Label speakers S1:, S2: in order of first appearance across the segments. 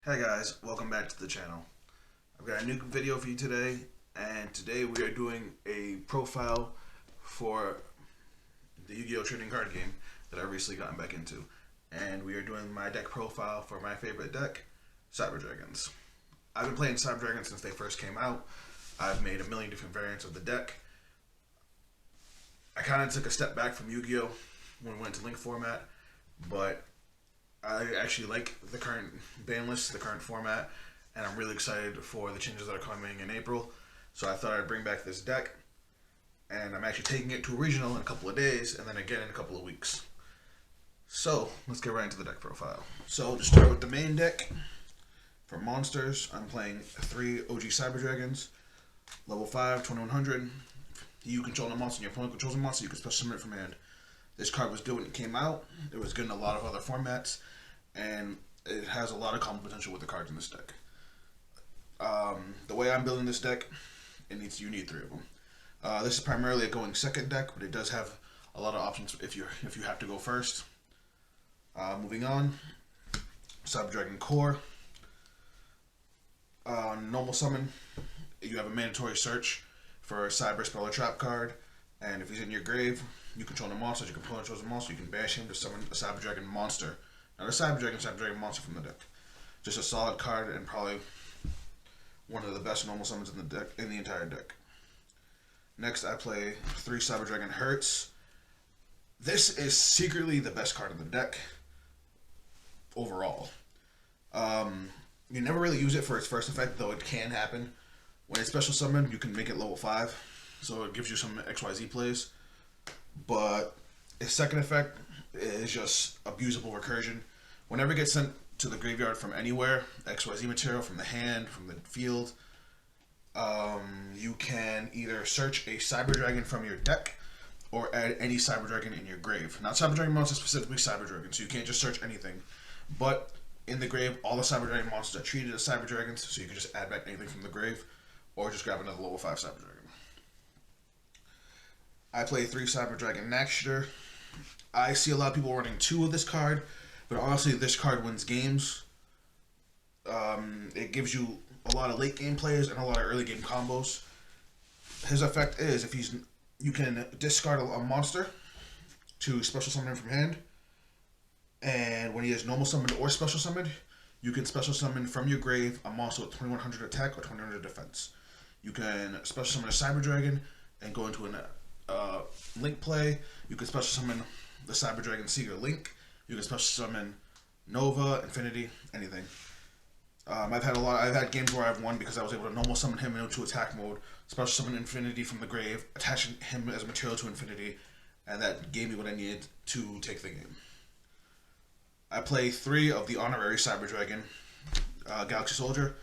S1: Hey guys, welcome back to the channel. I've got a new video for you today, and today we are doing a profile for the Yu-Gi-Oh! Trading card game that I've recently gotten back into. And we are doing my deck profile for my favorite deck, Cyber Dragons. I've been playing Cyber Dragons since they first came out. I've made a million different variants of the deck. I kind of took a step back from Yu-Gi-Oh! When we went to Link format, but I actually like the current ban list, the current format, and I'm really excited for the changes that are coming in April. So I thought I'd bring back this deck, and I'm actually taking it to a regional in a couple of days, and then again in a couple of weeks. So let's get right into the deck profile. So to start with the main deck, for monsters, I'm playing 3 OG Cyber Dragons, level 5, 2100. You control a monster, and your opponent controls a monster, you can special summon it from hand. This card was good when it came out. It was good in a lot of other formats, and it has a lot of combo potential with the cards in this deck. The way I'm building this deck, you need 3 of them. This is primarily a going second deck, but it does have a lot of options if you have to go first. Moving on, Cyber Dragon Core. Normal summon, you have a mandatory search for a Cyber Spell or Trap card, and if he's in your grave, you control a monster. Your opponent controls a monster. You can bash him to summon a Cyber Dragon monster. Not a Cyber Dragon monster from the deck. Just a solid card and probably one of the best normal summons in the deck, in the entire deck. Next, I play 3 Cyber Dragon Hertz. This is secretly the best card in the deck overall. You never really use it for its first effect, though it can happen. When it's special summoned, you can make it level 5, so it gives you some XYZ plays. But its second effect is just abusable recursion. Whenever it gets sent to the graveyard from anywhere, XYZ material, from the hand, from the field, you can either search a Cyber Dragon from your deck or add any Cyber Dragon in your grave. Not Cyber Dragon monsters, specifically Cyber Dragon, so you can't just search anything. But in the grave, all the Cyber Dragon monsters are treated as Cyber Dragons, so you can just add back anything from the grave or just grab another level 5 Cyber Dragon. I play 3 Cyber Dragon Naxter. I see a lot of people running 2 of this card, but honestly, this card wins games. It gives you a lot of late game plays and a lot of early game combos. His effect is you can discard a monster to special summon him from hand, and when he is normal summoned or special summoned, you can special summon from your grave a monster with 2100 attack or 2100 defense. You can special summon a Cyber Dragon and go into a Link play. You can special summon the Cyber Dragon Seeker Link. You can special summon Nova, Infinity, anything. I've had games where I've won because I was able to normal summon him into attack mode, special summon Infinity from the grave, attaching him as material to Infinity, and that gave me what I needed to take the game. I play 3 of the honorary Cyber Dragon, Galaxy Soldier.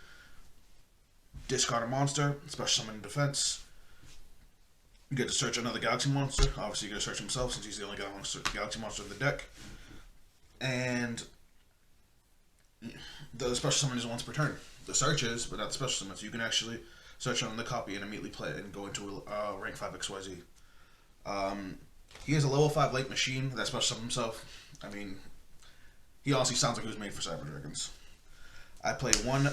S1: Discard a monster, special summon defense. You get to search another Galaxy monster. Obviously, you get to search himself since he's the only Galaxy monster in the deck. And the special summon is once per turn. The search is, but not the special summon. So you can actually search on the copy and immediately play it and go into rank 5 XYZ. He has a level 5 late machine that special summons himself. I mean, he honestly sounds like he was made for Cyber Dragons. I play 1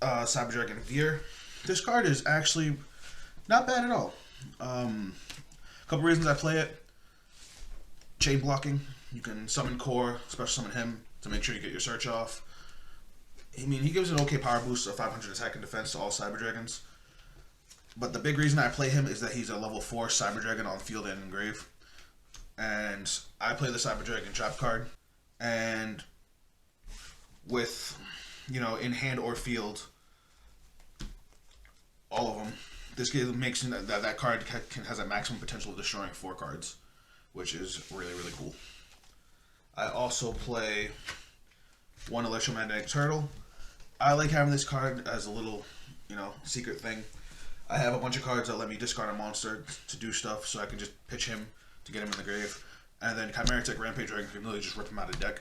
S1: Cyber Dragon Veer. This card is actually not bad at all. A couple reasons I play it. Chain blocking. You can summon Core, special summon him to make sure you get your search off. I mean, he gives an okay power boost of 500 attack and defense to all Cyber Dragons. But the big reason I play him is that he's a level 4 Cyber Dragon on field and in grave. And I play the Cyber Dragon Trap card. And with, in hand or field, all of them, this makes that card has a maximum potential of destroying 4 cards, which is really, really cool. I also play 1 Electromagnetic Turtle. I like having this card as a little, secret thing. I have a bunch of cards that let me discard a monster to do stuff, so I can just pitch him to get him in the grave. And then Chimeritic Rampage Dragon can really just rip him out of deck.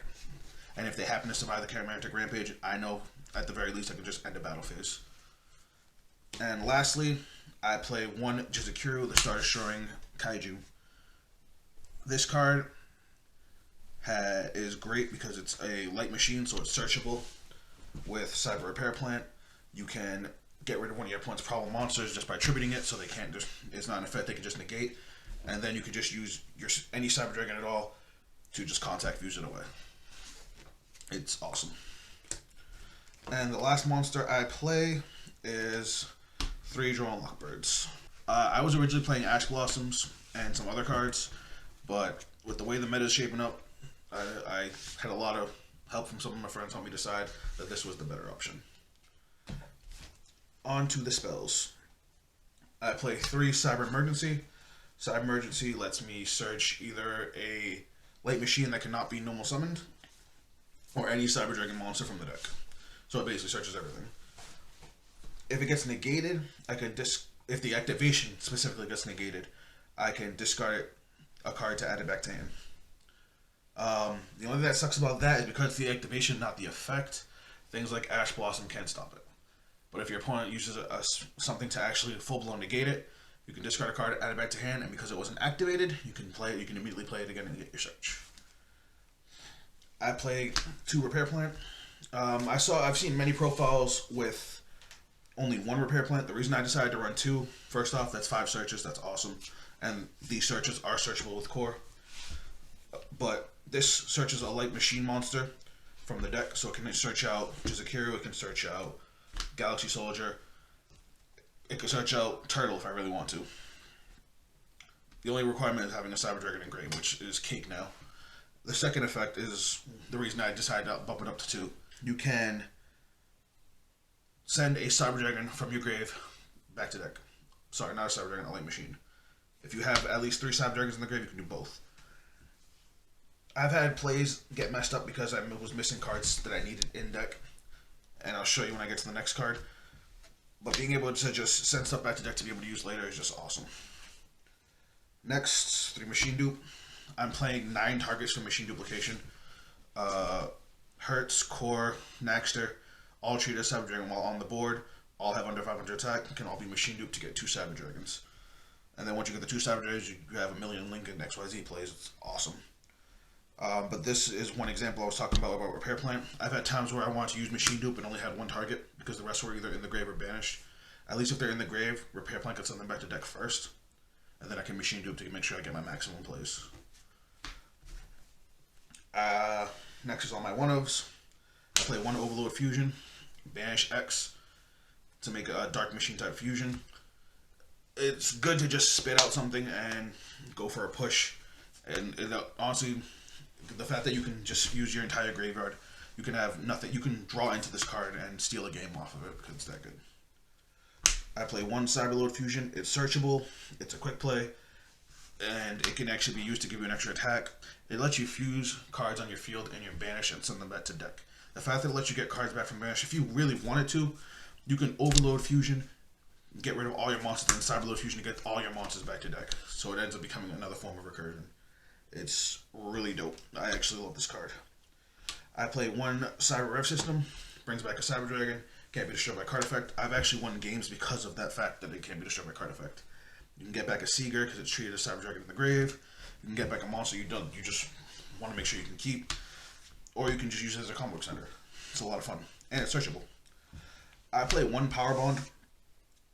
S1: And if they happen to survive the Chimeritic Rampage, I know at the very least I can just end a battle phase. And lastly, I play 1 Jizukiro, the Star Destroying Kaiju. This card is great because it's a light machine, so it's searchable. With Cyber Repair Plant, you can get rid of one of your opponent's problem monsters just by attributing it, so they can't just, it's not an effect they can just negate, and then you can just use your any Cyber Dragon at all to just contact fuse it away. It's awesome. And the last monster I play is 3 Drone Lockbirds. I was originally playing Ash Blossoms and some other cards, but with the way the meta is shaping up, I had a lot of help from some of my friends help me decide that this was the better option. On to the spells. I play 3 Cyber Emergency. Cyber Emergency lets me search either a Light Machine that cannot be normal summoned, or any Cyber Dragon monster from the deck. So it basically searches everything. If it gets negated, I can if the activation specifically gets negated, I can discard a card to add it back to hand. The only thing that sucks about that is because it's the activation, not the effect, things like Ash Blossom can't stop it. But if your opponent uses something to actually full-blown negate it, you can discard a card, add it back to hand, and because it wasn't activated, you can play it. You can immediately play it again and get your search. I play 2 Repair Plant. I've seen many profiles with only 1 Repair Plant. The reason I decided to run 2, first off, that's 5 searches. That's awesome, and these searches are searchable with Core. But this searches a Light Machine monster from the deck, so it can search out Jizakiryu, it can search out Galaxy Soldier, it can search out Turtle if I really want to. The only requirement is having a Cyber Dragon engraved, which is cake now. The second effect is the reason I decided to bump it up to 2. You can send a Cyber Dragon from your grave back to deck. Sorry, not a Cyber Dragon, a Light Machine. If you have at least 3 Cyber Dragons in the grave, you can do both. I've had plays get messed up because I was missing cards that I needed in deck, and I'll show you when I get to the next card. But being able to just send stuff back to deck to be able to use later is just awesome. Next, 3 Machine Dupe. I'm playing 9 targets for Machine Duplication. Hertz, Core, Naxter, all treat as Cyber Dragon while on the board. All have under 500 attack. Can all be Machine Dupe to get 2 Cyber Dragons. And then once you get the 2 Cyber Dragons, you have a million Link and XYZ plays. It's awesome. But this is one example I was talking about Repair Plant. I've had times where I wanted to use Machine Dupe and only had 1 target because the rest were either in the grave or banished. At least if they're in the grave, Repair Plant can send them back to deck first, and then I can Machine Dupe to make sure I get my maximum plays. Next is all my 1-ofs. I play 1 Overload Fusion, banish X to make a Dark Machine type fusion. It's good to just spit out something and go for a push, and honestly, the fact that you can just use your entire graveyard, you can have nothing. You can draw into this card and steal a game off of it because it's that good. I play 1 Cyberload Fusion. It's searchable. It's a quick play, and it can actually be used to give you an extra attack. It lets you fuse cards on your field and your banish and send them back to deck. The fact that it lets you get cards back from banish, if you really wanted to, you can Overload Fusion, get rid of all your monsters, and Cyberload Fusion to get all your monsters back to deck. So it ends up becoming another form of recursion. It's really dope. I actually love this card. I play 1 Cyber Rev System, brings back a Cyber Dragon, can't be destroyed by card effect. I've actually won games because of that fact that it can't be destroyed by card effect. You can get back a Seeger because it's treated as Cyber Dragon in the grave. You can get back a monster you just want to make sure you can keep. Or you can just use it as a combo extender. It's a lot of fun. And it's searchable. I play 1 Power Bond,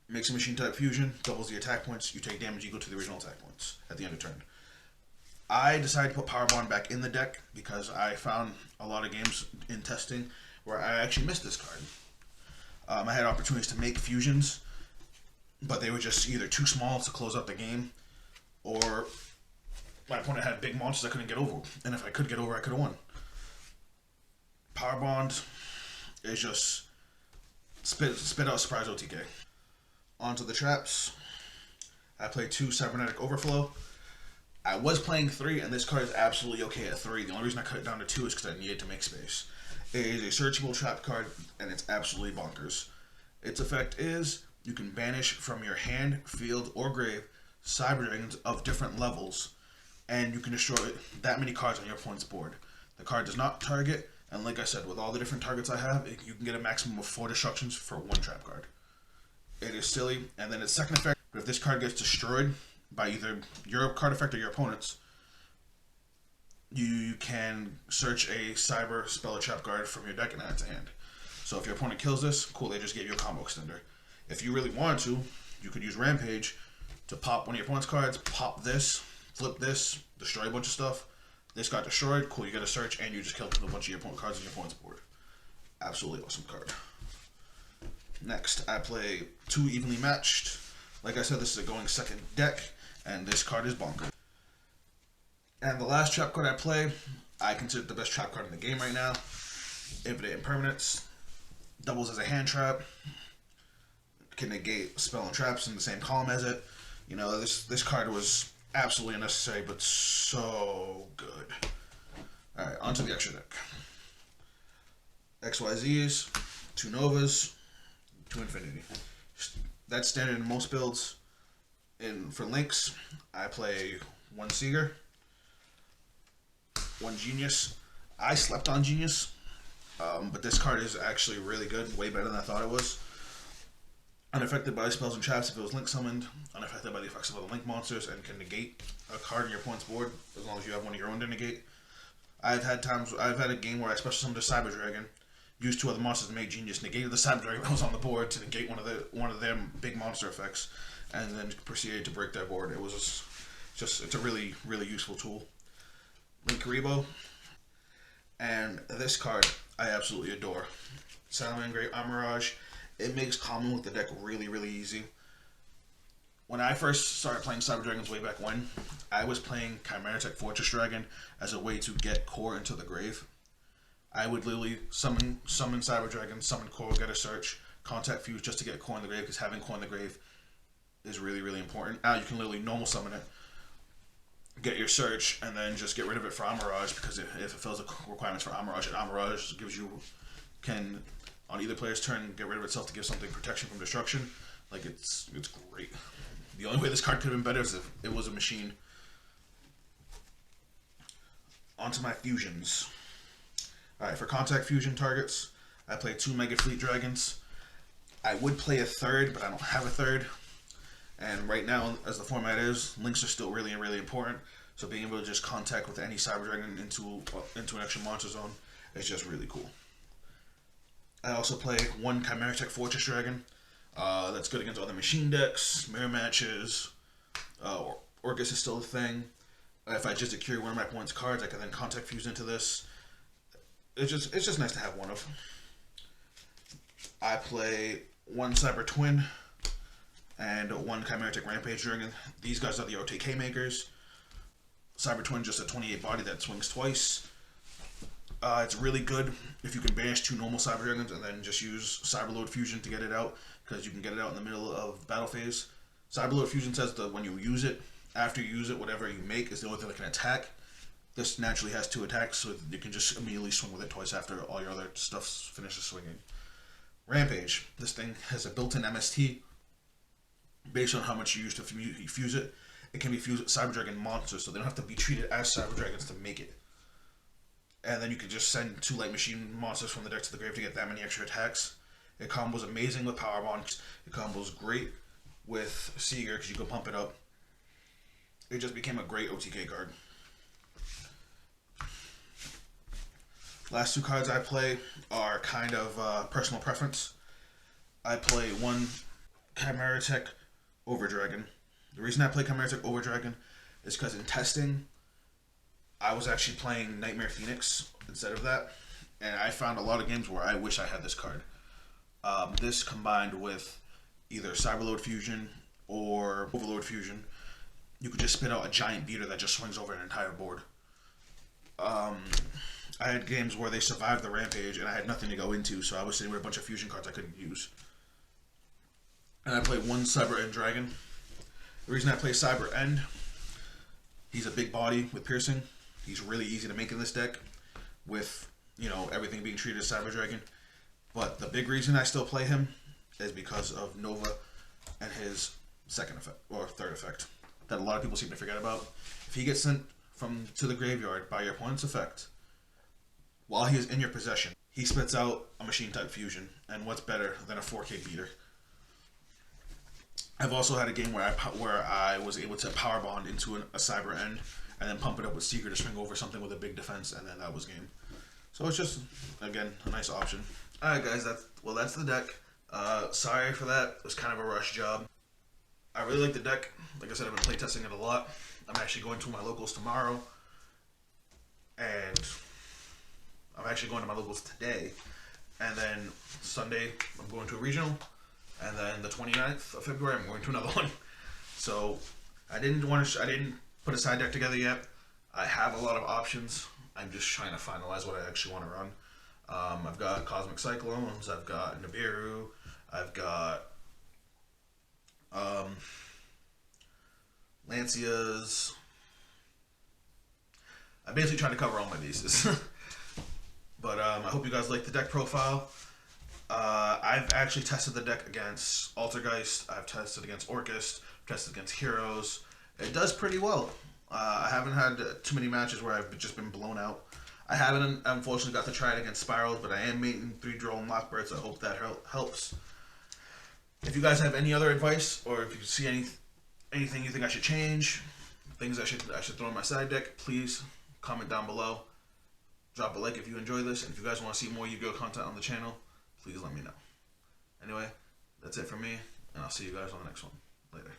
S1: makes a machine type fusion, doubles the attack points, you take damage equal to the original attack points at the end of turn. I decided to put Power Bond back in the deck because I found a lot of games in testing where I actually missed this card. I had opportunities to make fusions, but they were just either too small to close out the game, or my opponent had big monsters I couldn't get over. And if I could get over, I could have won. Power Bond is just spit out surprise OTK. Onto the traps. I played 2 Cybernetic Overflow. I was playing 3, and this card is absolutely okay at 3. The only reason I cut it down to 2 is because I needed to make space. It is a searchable trap card, and it's absolutely bonkers. Its effect is you can banish from your hand, field, or grave Cyber Dragons of different levels, and you can destroy that many cards on your opponent's board. The card does not target, and like I said, with all the different targets I have, you can get a maximum of 4 destructions for 1 trap card. It is silly, and then its second effect, if this card gets destroyed by either your card effect or your opponent's, you can search a Cyber Spell or Trap card from your deck and add it to hand. So if your opponent kills this, cool, they just gave you a combo extender. If you really wanted to, you could use Rampage to pop one of your opponent's cards, pop this, flip this, destroy a bunch of stuff. This got destroyed, cool, you get a search, and you just killed a bunch of your opponent cards on your opponent's board. Absolutely awesome card. Next, I play 2 evenly matched. Like I said, this is a going second deck, and this card is bonkers. And the last trap card I play, I consider the best trap card in the game right now. Infinite Impermanence. Doubles as a hand trap. Can negate spell and traps in the same column as it. You know, this card was absolutely unnecessary, but so good. Alright, onto the extra deck. XYZs, 2 Novas, 2 Infinity. That's standard in most builds. For links, I play 1 Seeger, 1 Genius. I slept on Genius, but this card is actually really good, way better than I thought it was. Unaffected by spells and traps if it was link summoned, unaffected by the effects of other link monsters, and can negate a card on your opponent's board as long as you have one of your own to negate. I've had a game where I special summoned a Cyber Dragon, used 2 other monsters to make Genius, negated the Cyber Dragon that was on the board to negate one of their big monster effects, and then proceeded to break their board. It was it's a really, really useful tool. Linkuriboh, and this card I absolutely adore. Salamangreat Great Armorage. It makes common with the deck really, really easy. When I first started playing Cyber Dragons way back when, I was playing Chimeratech Fortress Dragon as a way to get core into the grave. I would literally summon Cyber Dragon, summon core, get a search, contact fuse just to get core in the grave, because having core in the grave is really, really important. Now you can literally normal summon it, get your search, and then just get rid of it for Armorage, because if it fills the requirements for Armorage, and Armorage can on either player's turn get rid of itself to give something protection from destruction. Like, it's great. The only way this card could have been better is if it was a machine. Onto my fusions. Alright, for contact fusion targets, I play 2 Mega Fleet Dragons. I would play a third, but I don't have a third. And right now, as the format is, links are still really, really important. So being able to just contact with any Cyber Dragon into an extra monster zone is just really cool. I also play 1 Chimeratech Fortress Dragon. That's good against other machine decks, mirror matches. Orcus is still a thing. If I just secure one of my opponent's cards, I can then contact fuse into this. It's just nice to have one of. I play 1 Cyber Twin and 1 Chimeratech Rampage Dragon. These guys are the OTK makers. Cyber Twin, just a 28 body that swings twice. It's really good if you can banish 2 normal Cyber Dragons and then just use Cyberload Fusion to get it out, because you can get it out in the middle of battle phase. Cyberload Fusion says that when you use it, after you use it, whatever you make is the only thing that can attack. This naturally has 2 attacks, so you can just immediately swing with it twice after all your other stuff finishes swinging. Rampage. This thing has a built-in MST. Based on how much you use to fuse it, it can be fused with Cyber Dragon monsters, so they don't have to be treated as Cyber Dragons to make it. And then you can just send 2 light machine monsters from the deck to the grave to get that many extra attacks. It combos amazing with Power Bond. It combos great with Seeger because you can pump it up. It just became a great OTK card. Last 2 cards I play are kind of personal preference. I play 1 Chimeratech Overdragon. The reason I play Chimeratech Overdragon is because in testing, I was actually playing Nightmare Phoenix instead of that, and I found a lot of games where I wish I had this card. This combined with either Cyberload Fusion or Overload Fusion, you could just spit out a giant beater that just swings over an entire board. I had games where they survived the Rampage and I had nothing to go into, so I was sitting with a bunch of fusion cards I couldn't use. And I play 1 Cyber End Dragon. The reason I play Cyber End, he's a big body with piercing. He's really easy to make in this deck with, you know, everything being treated as Cyber Dragon. But the big reason I still play him is because of Nova and his second effect, or third effect, that a lot of people seem to forget about. If he gets sent to the graveyard by your opponent's effect, while he is in your possession, he spits out a machine type fusion, and what's better than a 4K beater? I've also had a game where I was able to power bond into a Cyber End and then pump it up with Seeker to swing over something with a big defense, and then that was game. So it's just, again, a nice option. Alright guys, that's the deck. Sorry for that. It was kind of a rush job. I really like the deck. Like I said, I've been playtesting it a lot. I'm actually going to my locals tomorrow. And I'm actually going to my locals today. And then Sunday, I'm going to a regional. And then the 29th of February, I'm going to another one. So I didn't put a side deck together yet. I have a lot of options. I'm just trying to finalize what I actually want to run. I've got Cosmic Cyclones. I've got Nibiru. I've got Lancias. I'm basically trying to cover all my bases. But I hope you guys like the deck profile. I've actually tested the deck against Altergeist. I've tested against Orcust. Tested against Heroes. It does pretty well. I haven't had too many matches where I've just been blown out. I haven't, unfortunately, got to try it against Spirals, but I am mating 3 Droll and Lockbirds. I hope that helps. If you guys have any other advice, or if you see anything you think I should change, things I should throw in my side deck, please comment down below. Drop a like if you enjoy this, and if you guys want to see more Yu-Gi-Oh content on the channel, please let me know. Anyway, that's it for me, and I'll see you guys on the next one. Later.